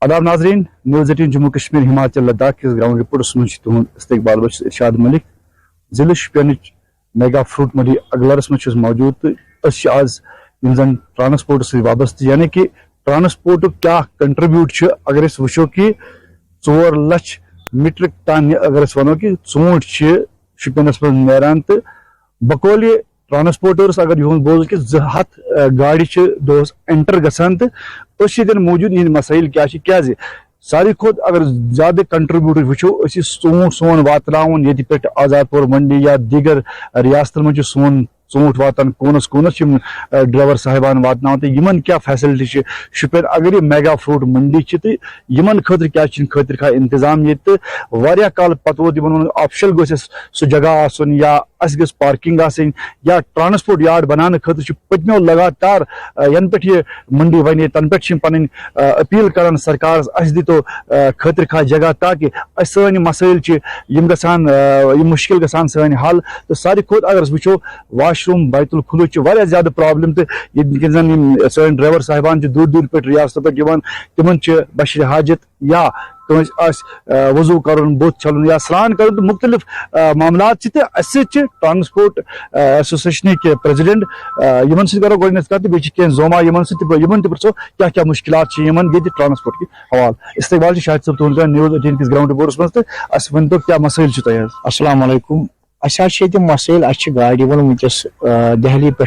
आदाब नाजरीन, न्यूज़ 18 जम्मू कश्मीर हिमाचल लद्दाख किस ग्राउंड रिपोर्टस मज तुहद इस्तकबाल बश इरशाद मलिक जिले शुपियन मेगा फ्रूट मंडी अगलरस मज मौजूद तो आज जन ट्रांसपोर्ट से वाबस्त यानी कि ट्रांसपोर्ट क्या कंट्रीब्यूट अगर वो कि 4 लाख मीट्रिक टन अगर वो कि ऊंट शुपियनस मज नान तो बकौल ट्रांसपोर्टर्स अगर यह बोल कि 200 गाड़ी दोस एंटर गसान तो मौजूद इन मसाइल क्या सारी खुद अगर ज्यादा कंट्रीब्यूटर वो ऊंट सोन वातान ये पे आजादपुर मंडी या दीगर रियासत मज सोन ऊंट वातान कोनस कोनस ड्राइवर साहिबान वातान तो इन क्या फैसिलिटी शुपियन अगर ये मेगा फ्रूट मंडी तो इन खतर क्या खतर खा इंतजाम ये वारिया काल पत वो ऑफिशियल गो सह जगह आसन या अस गस पार्किंग आसन या ट्रांसपोर्ट यार्ड बनाने खतर पतमो लगातार यन पे ये मंडी बने तन पे पन अपील करान सरकार अस दितो खतर खा जगह ताकि सन मसाइल गसान मुश्किल गसान सन हल तो सारी खुद अगर वो वाशरूम बैतुल खुलू ज्यादा प्रॉब्लम तो जन सन ड्राइवर साहिबान दूर दूर पे रियासत पे तिमन बशर हाजत या वजू कर बुत छलन या स्नान कर मुख्तलिफ मामला ट्रांसपोर्ट एसोसिएशन के प्रेसिडेंट इन सो कत बे जोमा इन पो क्या क्या मुश्किलात ये ट्रांसपोर्ट के हवाले इस्तकबाल शाहिद सब तुहद न्यूज़ 18 किस ग्राउंड रिपोर्टस मज तो वन तो क्या मसाइल तह अस्सलाम वालेकुम मसाइल गाड़ी वन वस दहली पे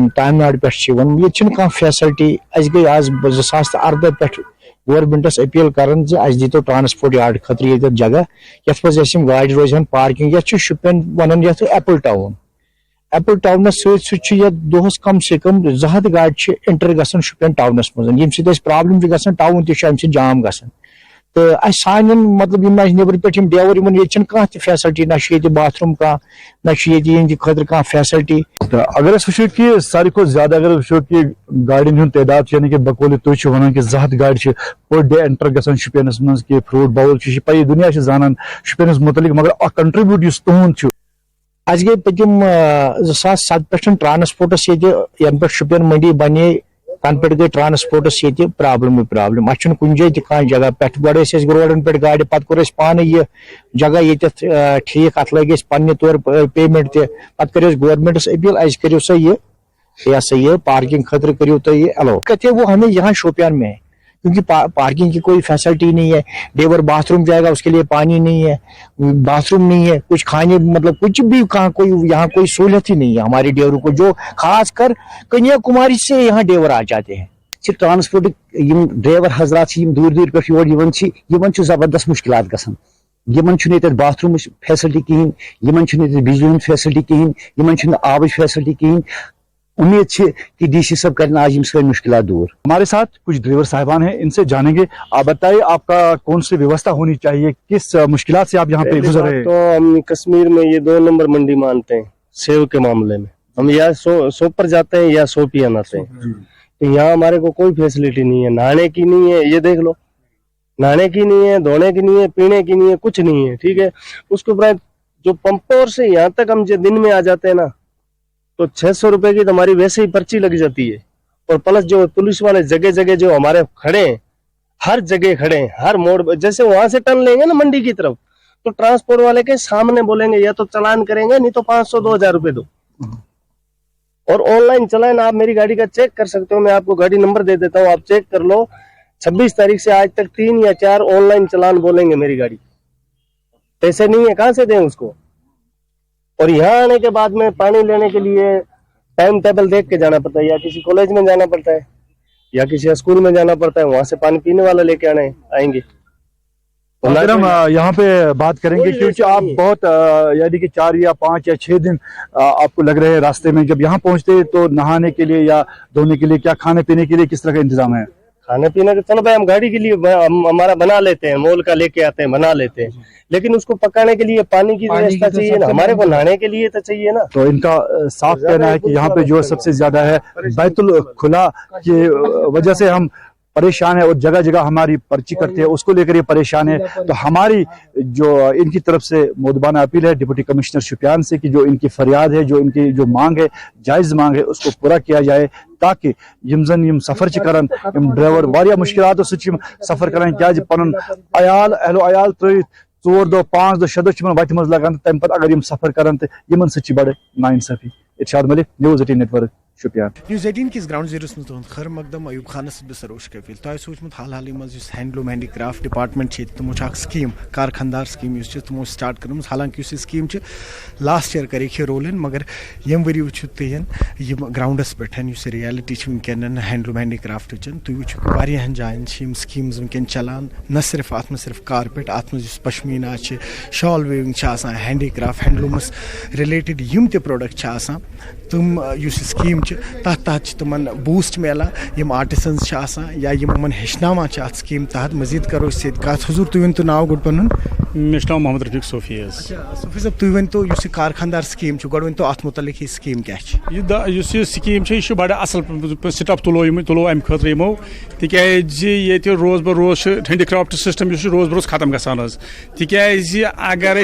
तमिलनाडु पे ये फैसिलिटी गई आज 2018 पे गवर्नमेंटस अपील कर दितो ट्रांसपोर्ट यार्ड खतर ये जगह ये गाड़ी रोजान पार्किंग ये शुपियन वन एप्पल टाउनस दोहस कम से कम 200 गाड़ी एंटर गसान शुपियन टाउनस मज प्रॉब्लम गसान टाउन तम जाम गसान तो सान मतलब नबर पे ड्राइवर ये फैसिलिटी ना बाथरूम कह ना खतर कह फैसिलिटी अगर वो कि सारी को ज्यादा अगर वो कि गाड़ियों हूं तादाद यानी कि बकौल तुम वन कि 200 गाड़ी पर डे एंटर गसान शुपियनस मज कि फ्रूट बाउल पे दुनिया जानान शुपियनस मुतलिक मगर कंट्रीब्यूट तुहद अस गई पतम 2007 पे ट्रांसपोर्टस यन पे शुपियन मंडी बने तन पे गई ट्रांसपोर्टस ये प्रॉब्लम कुन जाए कह जगह पे गो रोडन पे गाड़ी पे कोर पाने ये जगह ये ठीक अत लगे पन्ने तौर पेमेंट पे कर गवर्नमेंटस अपील अस करो सा ये पार्किंग खतर करो तो ये अलाउ कहते वो हमें यहाँ शोपियान में है क्योंकि पार्किंग की कोई फैसिलिटी नहीं है। ड्राइवर बाथरूम जाएगा उसके लिए पानी नहीं है, बाथरूम नहीं है, कुछ खाने मतलब कुछ भी कहाँ कोई यहाँ कोई सहूलत ही नहीं है हमारे ड्राइवरों को, जो खासकर कन्याकुमारी से यहाँ ड्राइवर आ जाते हैं। ट्रांसपोर्ट ड्राइवर हजरात दूर दूर पे जबरदस्त मुश्किल गसान बाथरूम फैसिलिटी कहें, बिजली फैसिलिटी कहें, आब फैसिलिटी कहें। उम्मीद है कि डीसी सब करना आज इनसे मुश्किल दूर। हमारे साथ कुछ ड्राइवर साहिबान हैं, इनसे जानेंगे। आप बताइए आपका कौन सी व्यवस्था होनी चाहिए, किस मुश्किलात से आप यहाँ पे गुजर रहे हैं? तो हम कश्मीर में ये 2 नंबर मंडी मानते हैं सेव के मामले में। हम या सोपर जाते हैं या शोपियान आते हैं, तो यहाँ हमारे को कोई फैसिलिटी नहीं है, नहाने की नहीं है, ये देख लो, नहाने की नहीं है, धोने की नहीं है, पीने की नहीं है, कुछ नहीं है। ठीक है, उसके उपरांत जो पंपोर से यहाँ तक हम जो दिन में आ जाते हैं ना, तो 600 रुपए की तो हमारी वैसे ही पर्ची लग जाती है। और प्लस जो पुलिस वाले जगह जगह जो हमारे खड़े हैं, हर जगह खड़े हैं, हर मोड़, जैसे वहां से टर्न लेंगे ना मंडी की तरफ, तो ट्रांसपोर्ट वाले के सामने बोलेंगे या तो चालान करेंगे, नहीं तो 500-2000 रुपए दो। और ऑनलाइन चालान आप मेरी गाड़ी का चेक कर सकते हो, मैं आपको गाड़ी नंबर दे देता हूँ, आप चेक कर लो। 26 तारीख से आज तक 3 या 4 ऑनलाइन चालान बोलेंगे मेरी गाड़ी, पैसे नहीं है, कहाँ से दें उसको। और यहाँ आने के बाद में पानी लेने के लिए टाइम टेबल देख के जाना पड़ता है, या किसी कॉलेज में जाना पड़ता है या किसी स्कूल में जाना पड़ता है, वहां से पानी पीने वाला लेके आएंगे। अगर हम यहाँ पे बात करेंगे, क्योंकि आप बहुत यानी कि 4 या 5 या 6 दिन आपको लग रहे हैं रास्ते में, जब यहाँ पहुंचते तो नहाने के लिए या धोने के लिए, क्या खाने पीने के लिए किस तरह का इंतजाम है? खाने पीने का चलो भाई हम गाड़ी के लिए हमारा बना लेते हैं, मोल का लेके आते हैं, बना लेते हैं, लेकिन उसको पकाने के लिए पानी की व्यवस्था चाहिए ना, हमारे को नहाने के लिए तो चाहिए ना। तो इनका साफ कहना है कि यहाँ पे जो सबसे ज्यादा है बैतुल खुला की वजह से हम परेशान है और जगह जगह हमारी पर्ची करते हैं, उसको लेकर ये परेशान है। तो हमारी जो इनकी तरफ से मोदबाना अपील है डिप्टी कमिश्नर शुपियान से कि जो इनकी फरियाद है, जो इनकी जो मांग है, जायज़ मांग है, उसको पूरा किया जाए ताकि यम जन यम सफर च करन यम ड्राइवर वारिया मुश्किलात सु सफर करन क्या पन अयाल अहलो अयाल त्रित 4 दो 5 दो 6 दो वत मज लगान तम पे अगर यम सफर करन तो यमन सु बड़े नाइंसाफी। इरशाद Malik, news 18 network, Shopian. News 18 किस ग्राउंड जीरो तुंद खैर मकदम अयूब खानस बह सरोश कफिल तुम सोचमुत हाल हाल मज हैंडलूम हैंडीक्राफ्ट डिपार्टमेंट तमो स्कीम कारखानदार स्कीम तमो स्टार्ट कर्म, हालांकि स्कीम लास्ट ईयर कर रोल इन, मगर यम वरी वो तुम ग्राउंडस पे रियलिटी वनकन हैंडलूम हैंडीक्राफ्ट तुम वो जायन स्कीम्स वनकन चलान, न सिर्फ अत सिर्फ कारपेट अत pashmina shawl weaving handicraft handlooms related यम ते प्रोडक्ट तुम स्कीम तहत तुम बूस्ट मिला यम आर्टिसंस या यमन हेचनावान अत स्कीम तहत मजीद करो कत हजूर तुम वन तो नाव गुड पन नाम मोहम्मद रफीक सोफी। सोफी साहब तुम वन तो कारखानदार स्कीम गो वन तो अत मुतलिक यह स्कीम क्या स्कीम यह बड़ा असल स्टेप तुलो अम खतर यमो तिकाज रोज ब रोज हैंडीक्राफ्ट सिस्टम रोज ब रोज खत्म गसान तिकाज अगर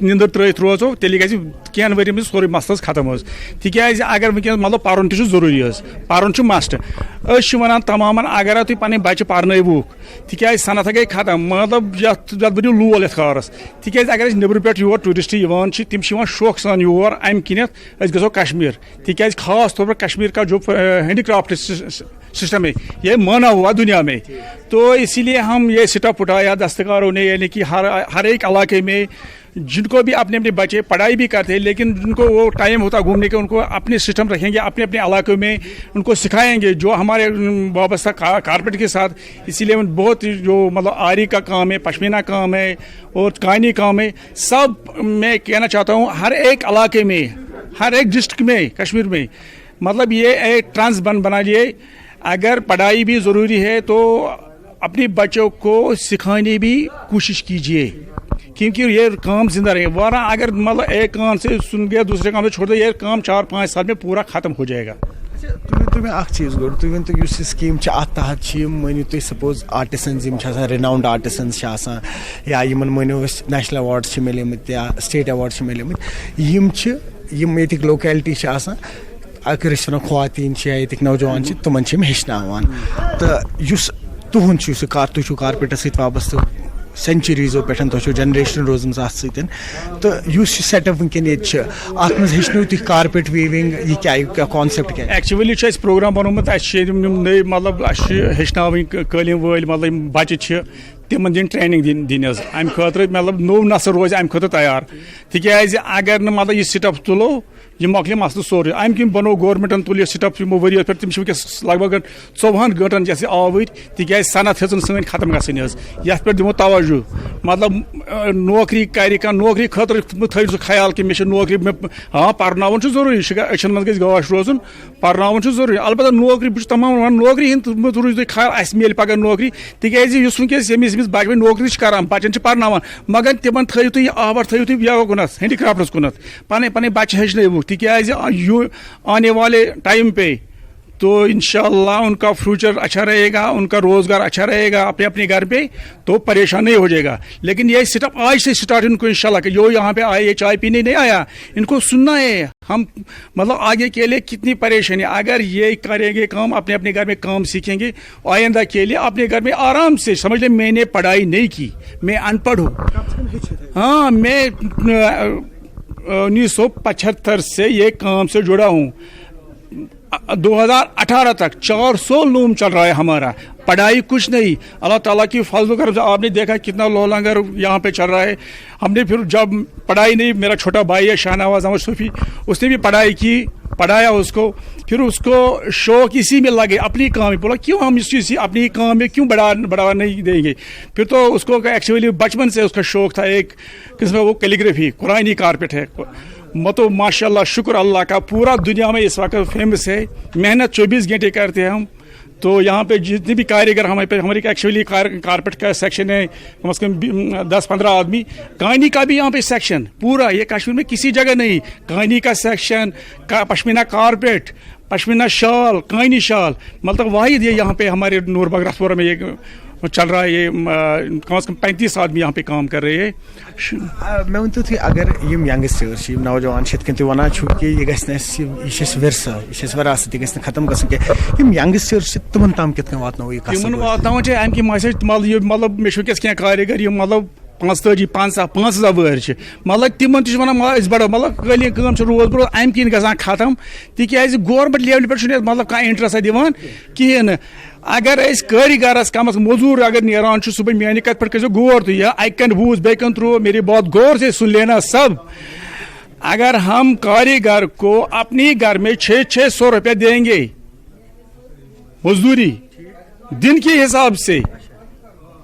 निंदर त्रत रोजो तेल गि कैन वरी मे सोरे मसल खत्म तिकाज अगर वनकस मतलब पारन तो जरूरी पारन मस्ट वन तमाम अगर तुम पे बच्चे पार्नवुक तिकाज सनत गई खत्म मतलब ये बनो लोल ये खारस तिकाज अगर नबर पे योर टूरिस्ट तम शौक सान योर अम किनत गो कश्मीर तिकाज खास तौर पर कश्मीर का जो हैंडीक्राफ्ट सिस्टम है ये माना हुआ दुनिया में, तो इसीलिए हम ये स्टेप उठाया दस्तकारों ने, यानी कि हर एक इलाके में जिनको भी अपने अपने बच्चे पढ़ाई भी करते हैं लेकिन जिनको वो टाइम होता घूमने के, उनको अपने सिस्टम रखेंगे, अपने अपने इलाकों में उनको सिखाएंगे जो हमारे वाबस्ता कारपेट के साथ। इसीलिए बहुत जो मतलब आरी का काम है, पश्मीना काम है और कानी काम है, सब मैं कहना चाहता हूँ हर एक इलाके में, हर एक डिस्ट्रिक्ट में कश्मीर में मतलब ये एक ट्रांस बना लिए। अगर पढ़ाई भी ज़रूरी है तो अपने बच्चों को सिखाने भी कोशिश कीजिए, क्योंकि ये काम जिंदा रहे, वरना अगर मतलब एक काम से सुन गया दूसरे काम से छोड़ दे, ये काम 4-5 साल में पूरा ख़त्म हो जाएगा। तुम चीज गो तुम वन तो स्कीम अत तहत मानो तुम सपोज आर्टिसंस रिनाउंड आर्टिसंस या मानो नेशनल अवार्ड्स मिलमत या स्टेट अवार्ड्स मिलमत ये लोकेलिटी अगर ख्वातीन या ये नौजवान तुमन हेचनावान, तो तुहद तुम कारपेटस सत वाबस्त सेंचुरीजो पे तुम जनरेशन रोजम तो सेटअप वनकन अत हेचनो तुम कारपेट वीविंग यह क्या कॉन्सेप्ट क्या एक्चुअली प्रोग्राम बनोमुत नई मतलब हेचनावन कलीन वल मतलब बच्चे तिमन दिन ट्रेनिंग दिन अम खतर मतलब नो नसर रोज अम खतर तैयार, तिकाज अगर न मतलब यह स्टेप तुलो यह मकल मसल सोरे अम किन बनो गवर्नमेंटन तुल यह स्टेप वरियस पे, तम लगभग 24 घंटन जैसे आवर, तिकाज सनत हेन सन खत्म गन ये पे दिमो तवज्जो, मतलब नौकरी कर नौकरी खतर थो सह ख्याल कि मे नौकरी हाँ पर्न जरूरी अचन मज गई गाश रोजन पर्न जरूरी, अलबत्ता नौकरी बह तमाम नौकरी हंद रूज ख्याल अस मिल पगह नौकरी, तिकाज वनकस यमिस बाकी नौकरी करान बच्चन पर्न मगर तिमन थो तुम आवर थो तुम ये कुनत हैंडीक्राफ्टस कुनत पे बच्चे हेचन तिकाज आने वाले टाइम पे तो इंशाअल्लाह उनका फ्यूचर अच्छा रहेगा, उनका रोज़गार अच्छा रहेगा अपने अपने घर पे, तो परेशान नहीं हो जाएगा। लेकिन ये स्टेप आज से स्टार्ट इनको इंशाअल्लाह कि जो यहाँ पे आए ये चाय पीने नहीं आया, इनको सुनना है हम मतलब आगे के लिए कितनी परेशानी, अगर ये करेंगे काम अपने अपने घर में काम सीखेंगे, आइंदा के लिए अपने घर में आराम से समझ लें मैंने पढ़ाई नहीं की, मैं अनपढ़ हूँ। हाँ, मैं 1975 से ये काम से जुड़ा हूँ, 2018 तक 400 लूम चल रहा है हमारा, पढ़ाई कुछ नहीं, अल्लाह ताला की फजल करम से आपने देखा कितना लोलंगर यहाँ पे चल रहा है। हमने फिर जब पढ़ाई नहीं, मेरा छोटा भाई है शाहनवाज अहमद सूफी, उसने भी पढ़ाई की, पढ़ाया उसको, फिर उसको शौक इसी में लगे अपनी काम में, बोला क्यों हम इसी अपनी काम में क्यों बढ़ावा नहीं देंगे। फिर तो उसको एक्चुअली बचपन से उसका शौक था एक किस्म वो कैलीग्राफी, कुरानी कारपेट है, तो माशाल्लाह शुक्र अल्लाह का पूरा दुनिया में इस वक्त फेमस है, मेहनत 24 घंटे करते हैं हम। तो यहाँ पे जितने भी कारीगर हमारे एक्चुअली कारपेट का सेक्शन है कम से कम 10-15 आदमी, कानी का भी यहाँ पे सेक्शन पूरा, ये कश्मीर में किसी जगह नहीं, कानी का सेक्शन, पश्मीना कारपेट, पश्मीना शाल, कानी शाल, मतलब वाहिद ये यहाँ पे हमारे नूरबाग रथपुरा में ये चल रहा है। ये कम से कम 35 आदमी यहाँ पे काम कर रहे हैं। मैं वन थी अगर यम यंगस्टर्स नौजवान वन कि यह गस विरसा यह वरासत यह खत्म गम यंगस्टर्स तमन तम कित वातो तमन वातान अमि मैसेज मतलब मे क्या कारीगर मतलब 45-50 वर मतलब तिमन वन बढ़ो मतलब कलीन रोज बरोज अम किन ग खत्म तिक गवर्नमेंट लेवल पे मतलब कह इंटरेस्ट दिवान कहें अगर कारीगरस कम मजूर अगर नीरान सुबह मेरी कत पे कर गौर तो यह अकन बूझ बेकन त्रो मेरी बात गौर से सुन लेना सब। अगर हम कारीगर को अपने घर में 600 रुपये देंगे मजदूरी दिन के हिसाब से,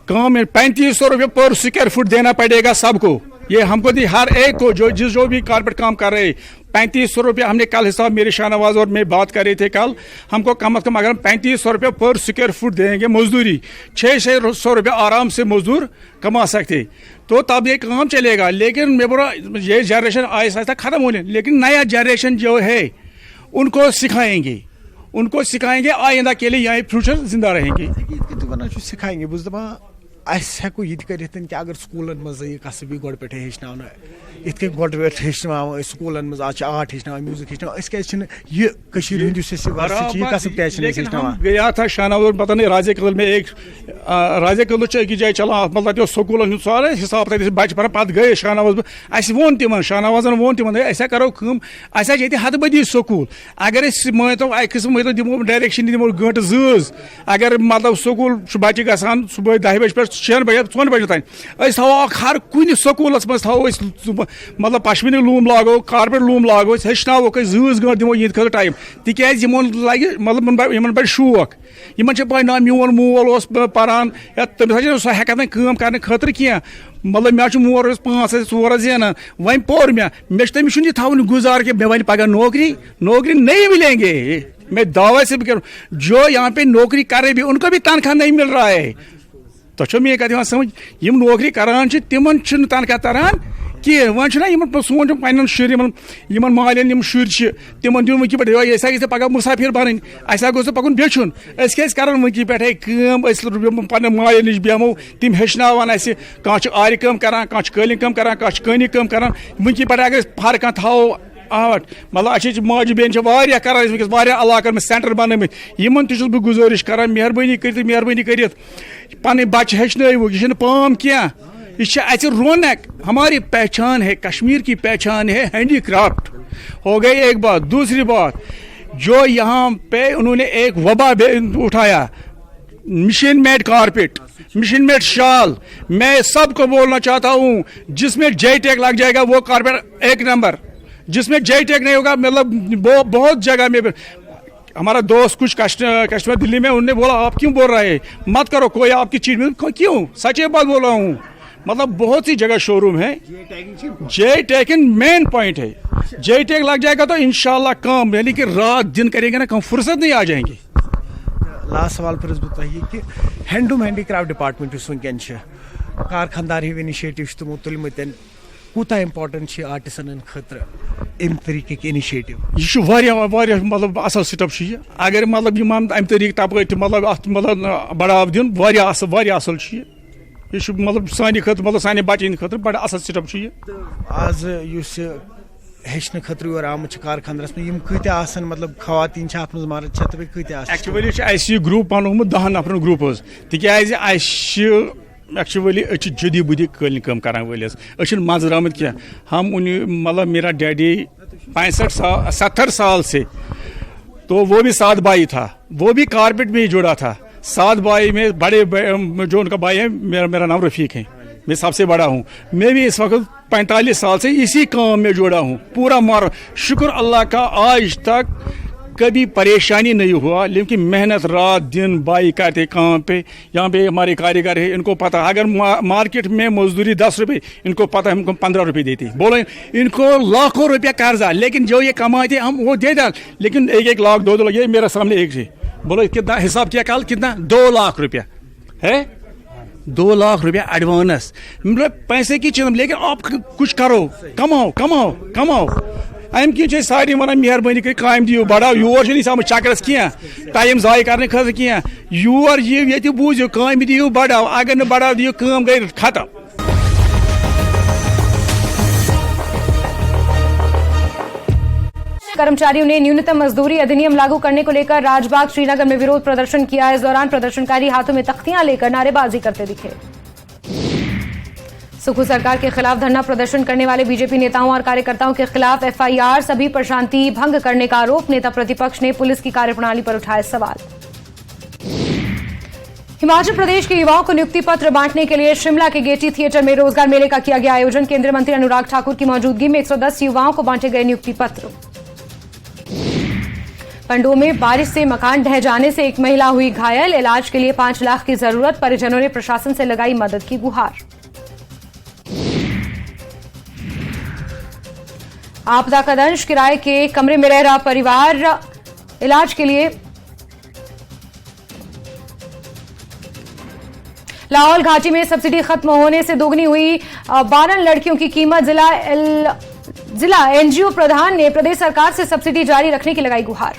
काम में 3500 रुपये पर स्क्वायर फुट देना पड़ेगा सबको। ये हमको दी हर एक को जो भी कारपेट काम कर रहे 3500 रुपये हमने कल हिसाब मेरे शाहनवाज और मैं बात कर रहे थे कल, हमको कम अज कम अगर 3500 रुपये पर स्क्वायर फुट देंगे मजदूरी 600 रुपये आराम से मजदूर कमा सकते तो तब ये काम चलेगा। लेकिन मैं बोला ये जनरेशन आहिस्ता आहिस्ता खत्म होने, लेकिन नया जनरेशन जो है उनको सिखाएंगे आइंदा के लिए यहाँ फ्यूचर जिंदा रहेंगे। सिखाएंगे बुझ दपा हेको यह कि अगर स्कूलन मज कसबी गो पे हेचना इत गो पे हेचना स्कूलन मज आज आर्ट हेचना म्यूजिक हेचना यह कसब गया था शाहनवाज पता नहीं राजे कल में एक राजे कल एक जाए चलान मतलब स्कूल सारे हिसाब बच्चे पढ़ान पे गए शाहनवाज वो तिमन शाहनवाजन वो तिमन अस करो ये हद बदी स्कूल अगर मानो अकिस्म दिमो डायरेक्शन दिमो गंट जज अगर मतलब स्कूल बच्चे गसान सुबह 10 बजे पे 6 बजे 4 बजे तान थो हर कुन स्कूलस मज थो मतलब पश्मीन लूम लागो कारपेट लूम लागो हेचनावो जज गंट दिमो ये टाइम तिकाज लगे मतलब इन पे शौक इन पे ना मोन मोल पान तमिस सह हेकान कर खतर कह मतलब मे मोर 5-4 जेनान वन पोर मे तमिस थवन गुजार कि मे वन पगह नौकरी नहीं मिलेंगे। मैं दावा से भी करूँ जो यहाँ पे नौकरी कर रहे भी उनको भी तनख्वाह नहीं मिल रहा है। तो मे कत समझ यम नौकरी करान तिमन तनख्वाह तरान कह वो सोच पन्न शुर मालन शुर तिमन दिन वह पे पगह मुसाफिर बन गो पकुन बेचुन कर वह पे पन्न माल नश बेमो तम हेचनावान कह आरि कम करान कह कलिन कम करान कह कानी कम करान वह पे अगर हर कह थो आर्ट मतलब अच्छे माज बेन कर इलाकन में सेंटर बनमित इन तुस गुजारिश कर मेहरबानी कर पन बच्चे हेचनव यह पाम क्या यह रौनक हमारी पहचान है, कश्मीर की पहचान है हैंडीक्राफ्ट। हो गई एक बात। दूसरी बात जो यहाँ पे उन्होंने एक वबा उठाया machine made carpet machine made shawl, मैं सबको बोलना चाहता हूँ जिसमें JTAG लग जाएगा वो कारपेट 1 नंबर, जिसमें JTAG नहीं होगा मतलब बहुत जगह में हमारा दोस्त कुछ कस्टमर दिल्ली में उन्होंने बोला आप क्यों बोल रहे हैं मत करो कोई आपकी चीज में क्यों सच्ची बात बोल रहा हूँ। मतलब बहुत सी जगह शोरूम है JTAG मेन पॉइंट है। JTAG लग जाएगा तो इंशाल्लाह काम यानी कि रात दिन करेंगे ना कम फुर्सत नहीं आ जाएंगे। लास्ट सवाल फिर कि हैंडलूम हैंडीक्राफ्ट डिपार्टमेंट वनकन कारखानदार इनिशिएटिव तमो तुलमत कूत इम्पोर्टेंट आर्टिसन खतर अम तरीक इनिशिएटिव यह मतलब असल स्टेप अगर मतलब अम तरीक तप मतलब बढ़ाव दिन असल यह मतलब सानि खतर मतलब सानि बच्चन खतर बड़ा असल स्टेप आज हेचन खतर और आम कारखानदारस में कत मतलब खवातीन मर्द कत एक्चुअली ग्रुप बनोमुत 10 नफर ग्रुप तिकाज एक्चुअली जदी बुदी कलिन कम करान वलिस मज द्रामत क्या हम मतलब मेरा डैडी 65-70 साल से तो वो भी 7 भाई था, वो भी कारपेट में ही जुड़ा था। 7 भाई में बड़े जो उनका भाई है मेरा नाम रफीक है, मैं सबसे बड़ा हूँ। मैं भी इस वक्त 45 साल से इसी काम में जुड़ा हूँ पूरा मार। शुक्र अल्लाह का आज तक कभी परेशानी नहीं हुआ, लेकिन मेहनत रात दिन भाई करते काम पे। यहाँ पे हमारे कारीगर है, इनको पता अगर मार्केट में मजदूरी 10 रुपये, इनको पता है हमको 15 रुपये देती। बोलो इनको लाखों रुपया कर्जा, लेकिन जो ये कमाते हम वो दे डाल, लेकिन 1-1 लाख 2-2 लाख ये मेरे सामने एक से बोलो कितना हिसाब किया कल कितना 2 लाख रुपया है, 2 लाख रुपया एडवांस। मतलब पैसे की चीज, लेकिन आप कुछ करो, कमाओ कमाओ कमाओ। ام کن ساری ونان مہربانی کر کام دیو بڑھاو یور آمت چکرس کی ٹائم ضائع کرنے خاطر کی یور یہ بوزو کام دیو بڑھاو اگر نہ بڑھاو دیو کام گئی ختم. कर्मचारियों ने न्यूनतम मजदूरी अधिनियम लागू करने को लेकर राजबाग श्रीनगर में विरोध प्रदर्शन किया. इस दौरान प्रदर्शनकारी हाथों में तख्तियां लेकर नारेबाजी करते दिखे. सुखू सरकार के खिलाफ धरना प्रदर्शन करने वाले बीजेपी नेताओं और कार्यकर्ताओं के खिलाफ एफआईआर, सभी पर शांति भंग करने का आरोप. नेता प्रतिपक्ष ने पुलिस की कार्यप्रणाली पर उठाए सवाल. हिमाचल प्रदेश के युवाओं को नियुक्ति पत्र बांटने के लिए शिमला के गेटी थिएटर में रोजगार मेले का किया गया आयोजन. केंद्रीय मंत्री अनुराग ठाकुर की मौजूदगी में 110 युवाओं को बांटे गए नियुक्ति पत्र. पंडोह में बारिश से मकान ढह जाने से एक महिला हुई घायल. इलाज के लिए 5 लाख की जरूरत. परिजनों ने प्रशासन से लगाई मदद की गुहार. आपदा का दंश, किराए के कमरे में रह रहा परिवार इलाज के लिए लाहौल घाटी में सब्सिडी खत्म होने से दोगुनी हुई 12 लड़कियों की कीमत. जिला एनजीओ प्रधान ने प्रदेश सरकार से सब्सिडी जारी रखने की लगाई गुहार.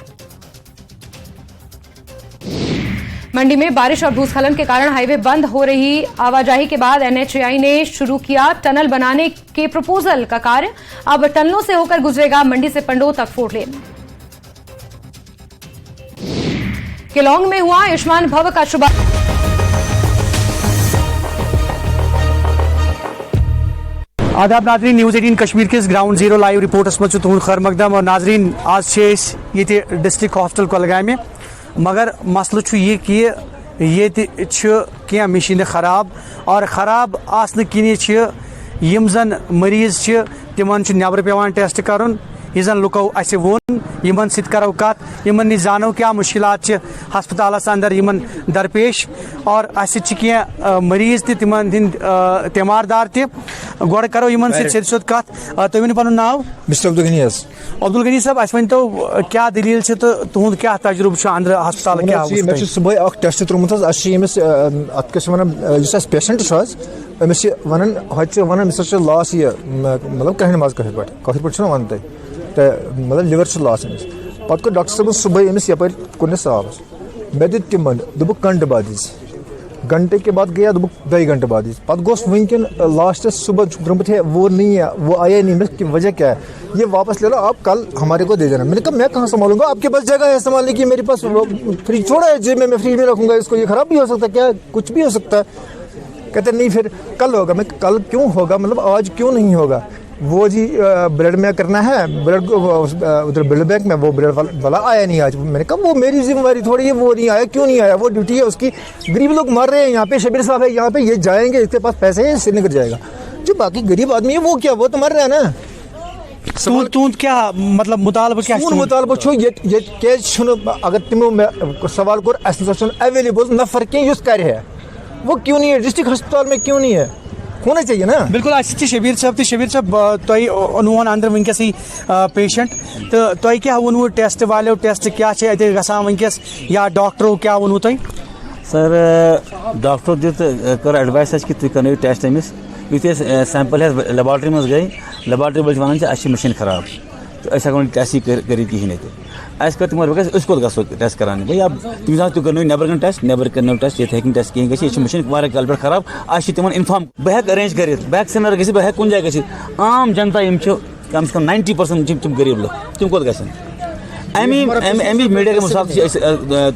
मंडी में बारिश और भूस्खलन के कारण हाईवे बंद हो रही आवाजाही के बाद एनएचएआई ने शुरू किया टनल बनाने के प्रपोजल का कार्य. अब टनलों से होकर गुजरेगा मंडी से पंडोह तक 4 लेन. केलोंग में हुआ आयुष्मान भव का शुभारंभ. आदाब नाजरीन, न्यूज़ 18 कश्मीर के ग्राउंड जीरो लाइव रिपोर्टस मज तुहद खैर मकदम. और नाजरीन आज ये डिस्ट्रिक्ट हॉस्पिटल कुलगाम मगर मसल ये कि ये मशीन खराब और ख़राब आसने किनी यम जन मरीज तिमन नबर पेवान टेस्ट करन. यह जन लुको अस वोन यमन सत करो कत यमन नश जानो क्या मुश्किलात हस्पतालस अंदर यमन दरपेश. और अस मरीज तिमन हिंद तीमारदार गोड़ करो यमन सद सद कत. तुम वन पन नाव. मिस्टर अब्दुल गनी. अब्दुल गनी साहब अस वन तो क्या दलील तो तुहद क्या तजुर्बे अंदर हस्पताल क्या मे सुबह टेस्ट त्रुमुत अमिस अत पेशेंट अमिस वन वन मिस लॉस ये मतलब कहन मज कथ पे वन तुम तो मतलब लिवर लॉस अमिस पे डॉक्टर साहब सुबह अमिस यप कुन साफ मे दिमन दुबक घंटे बाद घंटे के बाद गया दुबक 2 घंटे बाद पे गोस वनकन लास्ट सुबह द्रुमत है वो नहीं है वो आया नहीं. की वजह क्या है ये वापस ले लो आप कल हमारे को दे देना. मैंने कहा मैं कहाँ संभालूंगा, आपके पास जगह है संभालने की, मेरे पास फ्रिज छोड़ा है जेब में, मैं फ्रिज में रखूंगा इसको, ये खराब भी हो सकता है, क्या कुछ भी हो सकता है. कहते नहीं फिर कल होगा. मैं कल क्यों होगा, मतलब आज क्यों नहीं होगा. वो जी ब्लड में करना है, ब्लड उधर ब्लड बैंक में वो ब्लड वाला आया नहीं आज. मैंने कहा वो मेरी जिम्मेवारी थोड़ी है, वो नहीं आया. क्यों नहीं आया, वो ड्यूटी है उसकी. गरीब लोग मर रहे हैं यहाँ पे, शबीर साहब है यहाँ पे, ये जाएंगे, इसके पास पैसे हैं, श्रीनगर जाएगा. जो बाकी गरीब आदमी है वो क्या, वो तो मर रहा है ना. तुंद क्या मतलब मुतालबा क्या मुतालबा ये अगर तुम सवाल कोर अवेलेबल नफर कह कर वो क्यों नहीं है डिस्ट्रिक्ट अस्पताल में, क्यों नहीं है, होना चाहिए ना. बिल्कुल शबीर साहब तुन अंदर वनकस पेशेंट तो तुम क्या वोनू टेस्ट वाले टेस्ट क्या गसान वनकस या डॉक्टरों क्या वोनू तुम. सर डॉक्टर दित कर एडवाइस कि तुम करो टेस्ट अमिस यु सैंपल लेबॉर्ट्री मज गई लेबॉर्ट्री वाल वन मशीन खराब तो हेको टेस्ट कर कहें अस कर तमो को गो टेस्ट कराने भाई अब तुम जान तुम कर नबर टेस्ट नबर कर टेस्ट ये टेस्ट कहें गई मशीन कल पे खराब तिमन इन्फॉर्म बह अरेंज कर बह सेमिनार गि बह कुन जाए गि आम जनता कम से कम 90% गरीब लोग तुम कोत गन अमी मीडिया के मुसाफ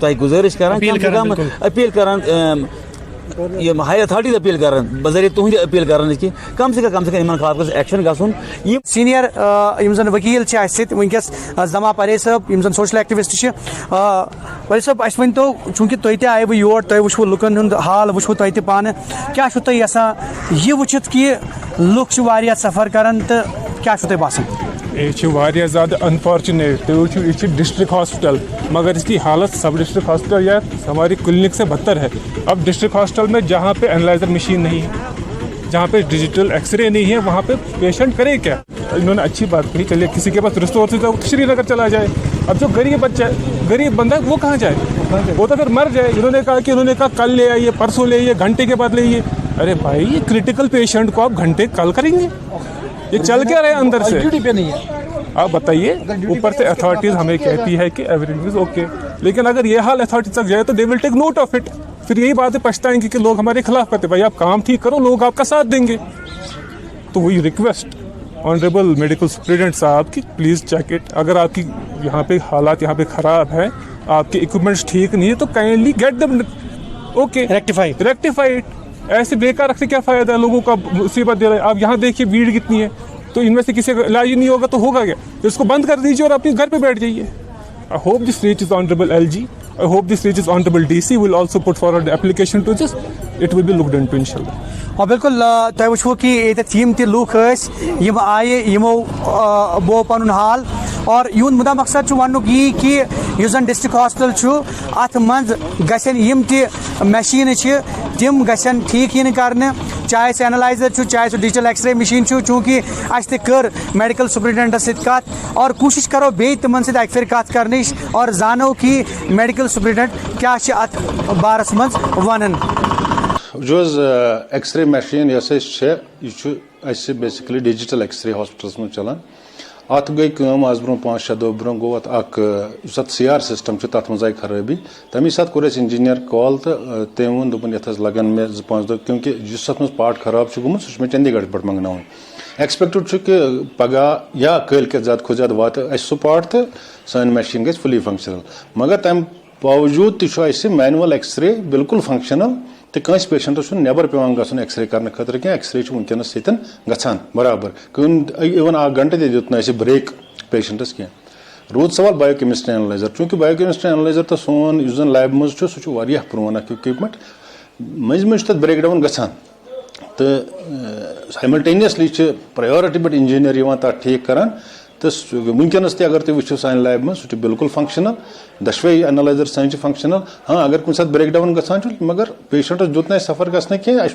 तुम गुजारिश कर अपील कर ये हाई अथॉरिटीज अपील कर बजरिए तुहद अपील कर कि कम से कम इन खिलाफ एक्शन गन. सीनियर जन वकील वनकस जमा परे साहब जन सोशल एक्टिविस्ट परे साहब अस वन तो चूंकि तुम आयु योर तुम वो लुकन हूं हाल वो तुम पान क्या तुम यसान यह वुचित कि लुक सफ़र करान तो क्या तुम बासान. यह ज़्यादा अनफॉर्चुनेट तो डिस्ट्रिक्ट हॉस्पिटल मगर इसकी हालत सब डिस्ट्रिक्ट हॉस्पिटल या हमारी क्लिनिक से बदतर है. अब डिस्ट्रिक्ट हॉस्पिटल में जहाँ पे एनालाइजर मशीन नहीं है, जहाँ पे डिजिटल एक्सरे नहीं है, वहाँ पे पेशेंट करे क्या. इन्होंने अच्छी बात कही, चलिए किसी के पास रिसोर्सेज है तो श्रीनगर चला जाए. अब जो गरीब बच्चा गरीब बंदा वो कहाँ जाए, वो तो फिर मर जाए. उन्होंने कहा कल ले आइए, परसों ले आइए, घंटे के बाद ले आइए. अरे भाई ये क्रिटिकल पेशेंट को आप घंटे कल करेंगे, ये चल क्या रहे अंदर से, ड्यूटी पे नहीं है. आप बताइए, ऊपर से अथॉरिटीज़ हमें कहती है कि एवरीथिंग इज ओके, लेकिन अगर ये हाल अथॉरिटी तक जाए तो they will take note of it. फिर यही बातें पछताएंगे कि लोग हमारे खिलाफ करते, भाई आप काम ठीक करो, लोग आपका साथ देंगे. तो वही रिक्वेस्ट ऑनरेबल मेडिकल सुप्रिटेंडेंट साहब की, प्लीज़ चेक इट. अगर आपकी यहाँ पे हालात यहाँ पे ख़राब है, आपके इक्विपमेंट्स ठीक नहीं है, तो kindly get them okay rectified. ऐसे बेकार रखने क्या फ़ायदा है, लोगों का मुसीबत दे रहे हैं. आप यहाँ देखिए भीड़ कितनी है, तो इनमें से किसी का इलाज ही नहीं होगा तो होगा क्या? तो इसको बंद कर दीजिए और अपने घर पे बैठ जाइए. I hope this reaches honourable LG. I hope this reaches honorable DC will also put forward the application to this. It will be looked into inshallah. और बिल्कुल तुम वो कि यम लूख आये यमो बो पन हाल और यून मुदा मकसद वन यी कि जन डिस्ट्रिक्ट हॉस्पिटल अत मज गम मशीन तम गन ठीक इन कर, चाहे सह एनालाइजर चाहे सह डिजिटल एक्सरे मशीन चूँकि अस कर मेडिकल सुप्रिटेंडेंटस सत और कोशिश करो बे तिमन सत अक फिर कत कर और जानो कि मेडिकल सुप्रिटेंडेंट क्या अत बारस मज वन. जो एक्सरे मशीन यह बेसिकली डिजिटल एक्सरे हॉस्पिटल्स में चलान. अत गई आज ब्रो 5-6 दो ब्रो गो अत CR सिस्टम तथ मज आई खराबी. तमी सात कोर इंजीनियर कॉल तो तम वो दोपन ये लगन मे 2-5 दो, क्योंकि जिस मज पार्ट खराब गुमुत सह चंडीगढ़ पे मंगन. एक्सपेक्टेड कि पगह या कल के ज्यादा खुद ज्यादा वात सह पार्ट तो सन मशीन गई फुली फंक्शनल. मगर तम बावजूद तह मैनुअल एक्सरे बिल्कुल फंक्शनल, तो कंस पेशेंटस नबर पेवान गन एक्सरे करने खतर क्या एक्सरे वनकस सतन गसान बराबर. इवन 1 घंटे ते दित न ब्रेक पेशेंटस क्या. रूद सवाल बायोकेमिस्ट्री एनालाइजर. चूँकि बायोकेमिस्ट्री एनालाइजर तो सोन जन लैब मज सह प्रोन इक्विपमेंट मज मज तक ब्रेक डाउन गसान, तो साइमल्टेनियसली प्रायोरिटी पे इंजीनियर तक ठीक करान. तो वनकस अगर तुम वो सान लैब में सह बिल्कुल फंक्शनल. दशवे एनालाइजर सन फंक्शनल. हाँ अगर कुछ साथ ब्रेक डाउन गसान, मगर पेशेंटस दुत ना सफर गसन क्या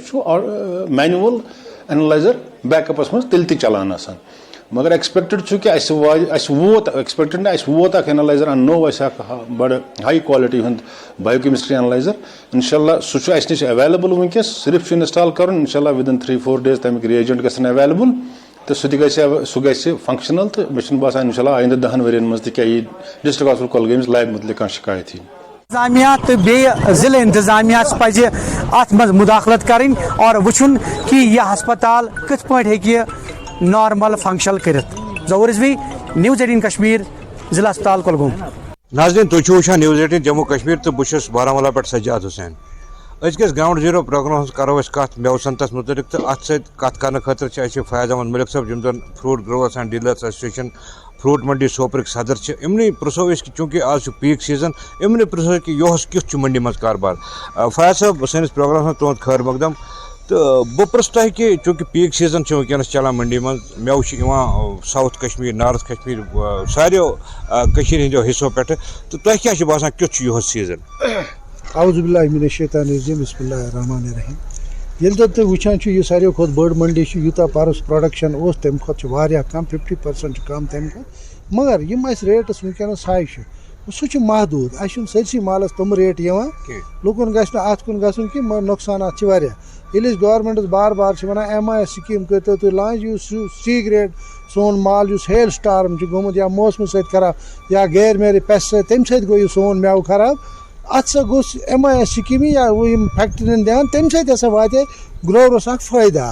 मैनुअल एनालाइजर बैकअपस मज तेल चलान. मगर एक्सपेक्टेड कि वोत एक्सपेक्टेड ना वोत एनालाइजर अनो बड़ हाई क्वालिटी हूँ बायोकेमिस्ट्री एनालाइजर. इंशाल्लाह सह निश अवेलेबल वनकस. सिर्फ इंस्टॉल कर इंशाल्लाह विदिन 3-4 डेज तमिक रिएजेंट गसन अवेलेबल, तो सह गई फंक्शनल. तो मे बसान इंशाल्लाह आइंदा 10 वरियन मज डिस्ट्रिक्ट हॉस्पिटल कुलगाम लैब मुतलिक कह शिकायत ही. इंतजामिया तो बे जिले इंतजामिया पज अत मज मुदाखलत करें और वुचुन कि यह हस्पताल कित पे हे नॉर्मल फंक्शन कर. जहूर रिजवी, न्यूज़ 18 कश्मीर, जिला अस्पताल कुलगाम. नाज़रीन तुम वुचान न्यूज़ 18 जम्मू कश्मीर तो बहुत बारामूला पे सज्जाद हुसैन. अजकस ग्राउंड जीरो प्रोग्राम करो कत मेव सनतस मुतलिक. तो अत सत कर खतर फयाज अहमद मलिक साहब जिम जन fruit growers and dealers association fruit mandi Sopore सदर. इमन प्रो कि चूँकि आज पीक सीजन, इमन प्रो कि यह किस मंडी मज कारबार. फयाज साहब सैनिस प्रोग्राम तुद खैर मकदम. तो बह पृछ तुह कि चूँकि पीक सीजन वनकस चलान मंडी मज, मेव साउथ कश्मीर नॉर्थ कश्मीर सारो हंदो हिस्सों पे, तो तुह क्या बसान क्युत यह सीजन. औज़ुबिल्लाहि मिनश शैतानिर रजीम, बिस्मिल्लाहिर रहमानिर रहीम. ये तुम वुचान यह सारे खुद बड़ मंडी यूता परस प्रोडक्शन तम खुद कम 50% कम तम मगर यम रेटस वनकस हाई सह महदूद. सरसी मालस तम रेट लुकन गत कुन गन कि नुकसान ये गवर्नमेंट बार बार MIS स्कीम करो तुम लॉन्च C ग्रेड सोन माल हेल स्टार्म गोमुत या मौसम सत खराब या गैर मेरे पेस्ट तम सो सोन मेव खराब. अत सा गोस MIS स्कीम या फैक्ट्रियन ध्यान तम सत वाते ग्रोवरस फायदा.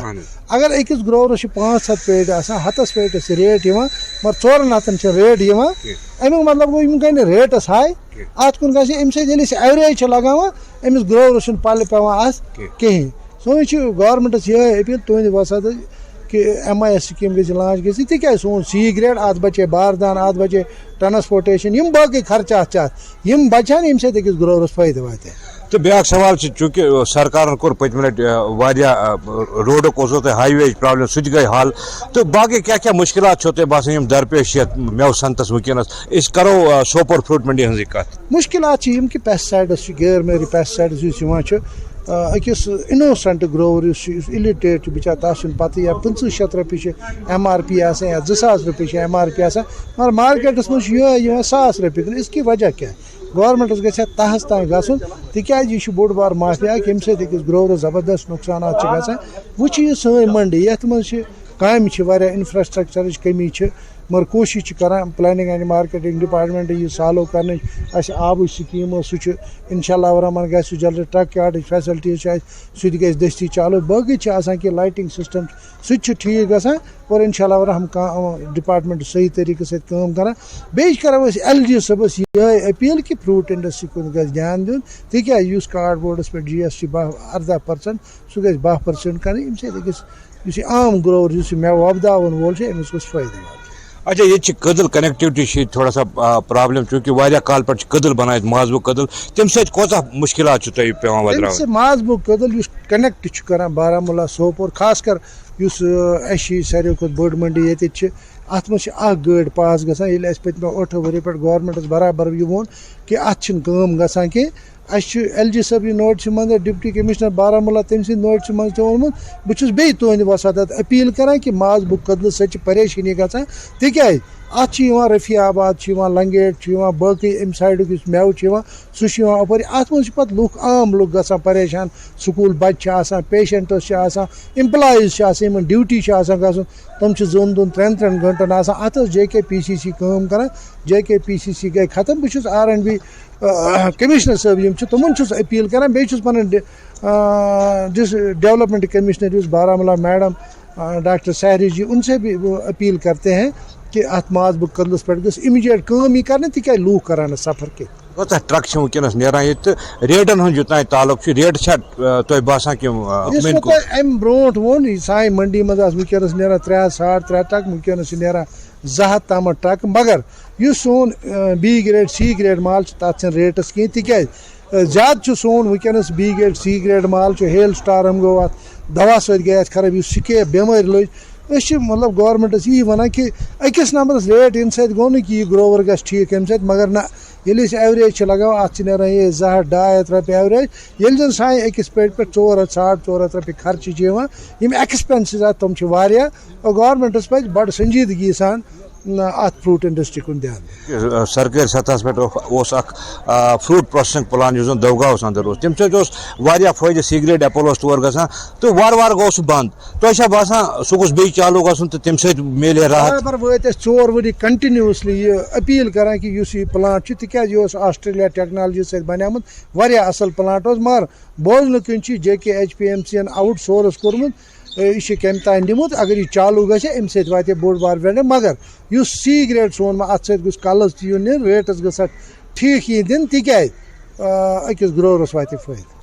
अगर अकिस ग्रोवरस 500 पेट हतस पेटस रेट मगर 4 हथन रेट अमुक मतलब गो गई रेटस हाई. अत कुन गमें एवरेज लगान अमिस ग्रोवरस पल पे कहें. सोन गवर्नमेंटस ये अपील तुंद वसत कि MIS स्कीम गई लॉन्च गई क्या सोन C ग्रेड अत बचे बारदान अत बचे ट्रांसपोर्टेशन यम बाकी खर्चा यम बचान यम सकिस ग्रोवरस फायदे वाते. तो ब्या सवाल चूँकि सरकार कोर पतम लट रोडक हाईवे प्रॉब्लम सह गई हल. तो बाकी क्या क्या मुश्किलात बसान दरपेश मेव सनतस वनकस करो सोपोर फ्रूट मंडी हज कत. मुश्किलात कि पेस्टिसाइड्स गैर मेरी पेस्टिसाइड्स अकिस इनोसेंट ग्रोवर इलिटेट बिचा तस पत या 500 रुपये MRP या 2000 रुपये MRP मगर मार्केटस मज 1000 रुपये. इसकी वजह क्या गवर्नमेंटस गस तहस तान गसन तह बोड़ बार माफिया कम सकिस ग्रोवर जबरदस्त नुकसान गसान. वो सन मंडी ये काम इंफ्रास्ट्रक्चर कमी مگر کوشش کران پلاننگ اینڈ مارکیٹنگ ڈپارٹمنٹ یہ سالو کرنے آب سکیم سہ انشاء اللہ الرحمن گھر جلدی ٹرک یارڈ فیسلٹیز سہ دستی چالو باقی کہ لائٹنگ سسٹم سہ ٹھیک گژھان اور انشاء اللہ الرحمن ڈپارٹمنٹ صحیح طریقے سے کام کران بیٚیہِ کرو ایل جی صٲبس یہ اپیل کہ فروٹ انڈسٹری کن گژھِ دھیان دیُن تِکیٛازِ کارڈ بورڈس پہ GST 14% سہ گژھِ 12% کرٕنۍ ییٚمہِ سۭتۍ أکِس عام گروور میوٕ وۄپداوَن وول چھُ أمِس گوٚژھ فٲیدٕ واتُن. اچھا یہ کدل کنیکٹیوٹی تھوڑا سا پرابلم چونکہ واریاہ کال پہ کدل بنائت مازبو کدل تم سۭتۍ کوتاہ مشکلات تھی پیوان وتراوٕنۍ مازبو کدل اس کنیکٹ کران بارہمولہ سوپور خاص کر اس ساروی کھۄتہٕ بٔڑ منڈی ییٚتہِ ات مز اخ گٲڑۍ پاس گژھان ییٚلہِ اَسہِ پٔتمیو 8 ؤریو پٮ۪ٹھ گورمنٹس برابر یہ ووٚن کہ ات چھنہٕ کٲم گژھان کینٛہہ اَسہِ ایل جی صٲب نوٹسہِ منٛز ڈپٹی کمشنر بارہمولہ تٔمۍ سٕنٛدِ نوٹسہِ منٛز تہِ ووٚنمُت بہٕ چھُس بیٚیہِ تُہنٛدِ وسعت اپیل کران کہ مازبو کدلہٕ سۭتۍ چھِ پریشٲنی گژھان تِکیٛازِ ات چھِ یِوان رفیع آباد چھِ یِوان لنگیٹ چھِ یِوان باقٕے امہِ سایڈُک یُس میوٕ چھُ یِوان سُہ چھُ یِوان اپٲرۍ اتھ منٛز چھِ پتہٕ لُکھ عام لُکھ گژھان پریشان سکوٗل بچہِ چھِ آسان پیشنٹٕس چھِ آسان امپلایز چھِ آسان یِمن ڈیوٹی چھِ آسان گژھُن تِم چھِ 2-2 3-3 گنٹن آسان اتھ ٲس JKPCC کٲم کران JKPCC گٔے ختم بہٕ چھُس R&B کمشنر صٲب یِم چھِ تِمن چھُس اپیل کران بیٚیہِ چھُس پنُن ڈیولپمنٹ کمشنر یُس بارہمولہ میڈم ڈاکٹر سہری جی ان سے بھی اپیل کرتے ہیں کہ ات مازبو کدلس پہ گھس امیڈیٹ کٲم یہ کرنے تِکیٛازِ لوٗکھ کران سفر کی کوتاہ ٹرک چھِ ونکیٚنس نیران ییٚتہِ ریٹن ہُنٛد یوٚتانۍ تعلق چھُ ریٹ چھا تۄہہِ باسان کہ امہِ برونٛٹھ ووٚن سانہِ منڈی منٛز آسہٕ ونکیٚنس نیران 3-3.5 ٹرک ونکیٚنس چھِ نیران 200 تامتھ ٹرک مگر یُس سون B گریڈ C گریڈ مال چھُ تتھ چھنہٕ ریٹس کینٛہہ تِکیٛازِ زیادٕ چھُ سون ونکیٚنس B گریڈ C گریڈ مال چھُ ہیل سٹارم گوٚو اتھ دوا سۭتۍ گٔے اتھ خراب یُس سکیپ بٮ۪مٲرۍ لٔج أسۍ چھِ مطلب گورمنٹس یی ونان کہ أکِس نمبرس ریٹ ییٚمہِ سۭتۍ گوٚو نہٕ کہِ یہِ گروور گژھِ ٹھیٖک اَمہِ سۭتۍ مگر نہ ییٚلہِ أسۍ ایوریج چھِ لگاوان اتھ چھِ نیران یہِ 200-250 رۄپیہِ ایوریج ییٚلہِ زن سانہِ أکِس پیٹہِ پٮ۪ٹھ 400-450 رۄپیہِ خرچہِ چھِ یِوان یِم ایکسپینسز اتھ تِم چھِ واریاہ اور گورمنٹس پزِ بڑٕ سنجیدگی سان ات فروٹ انڈسٹری کن دھیان سرکاری سطحس پہ فروٹ پروسیسنگ پلان یُس زن دوگاہس اندر تم سۭتۍ فٲیدٕ سی گریڈ ایپل تور گژھان تو وار گوٚو سُہ بند تۄہہِ چھا باسان سُہ گوٚژھ بیٚیہِ چالوٗ گژھُن تہٕ تمہِ سۭتۍ میلہِ راحت برابر وٲتۍ أسۍ 4 ؤری کنٹِنیوسلی یہ اپیل کران کہ یُس یہِ پلانٹ چھُ تِکیٛازِ یہِ اوس آسٹریلیا ٹیکنالجی سۭتۍ بنیومُت واریاہ اصل پلانٹ اوس مگر بوزنہٕ کِنۍ چھِ JKHPMC ین آوُٹ سورس کوٚرمُت یہ چھُ کمہِ تانۍ نِمُت اگر یہِ چالوٗ گژھِ امہِ سۭتۍ واتہِ بوٚڑ بار بینڈ مگر یُس C گریڈ سون اتھ سۭتۍ گوٚژھ قلض تہِ یُن نِنہٕ ریٹس گٔژھ اتھ ٹھیٖک یِنۍ دِنہٕ تِکیٛازِ أکِس گروورس واتہِ فٲیدٕ.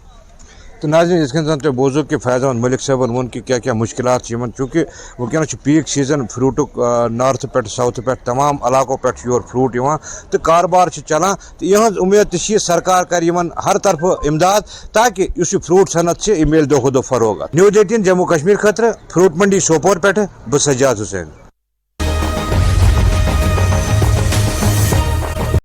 تو ناظرین یِتھ کٔنۍ زن تۄہہِ بوٗزوُ کہ فیض احمد ملک صٲبن ووٚن کہ کیٛاہ کیٛاہ مُشکلات چھِ یِمن چوٗنکہِ ونکیٚنس چھُ پیٖک سیٖزن فروٗٹُک نارتھٕ پٮ۪ٹھ ساوتھٕ پٮ۪ٹھ تمام علاقو پٮ۪ٹھ چھُ یور فروٗٹ یِوان تہٕ کاربار چھُ چلان تہٕ یِہٕنٛز اُمید تہِ چھِ یہِ سرکار کرِ یِمن ہر طرفہٕ امداد تاکہِ یُس یہِ فروٗٹ صنعت چھِ یہِ میلہِ دۄہ کھۄتہٕ دۄہ فروغت. News 18 جموں کشمیر خٲطرٕ فروٗٹ منڈی سوپور پٮ۪ٹھٕ بہٕ سجاد حُسین.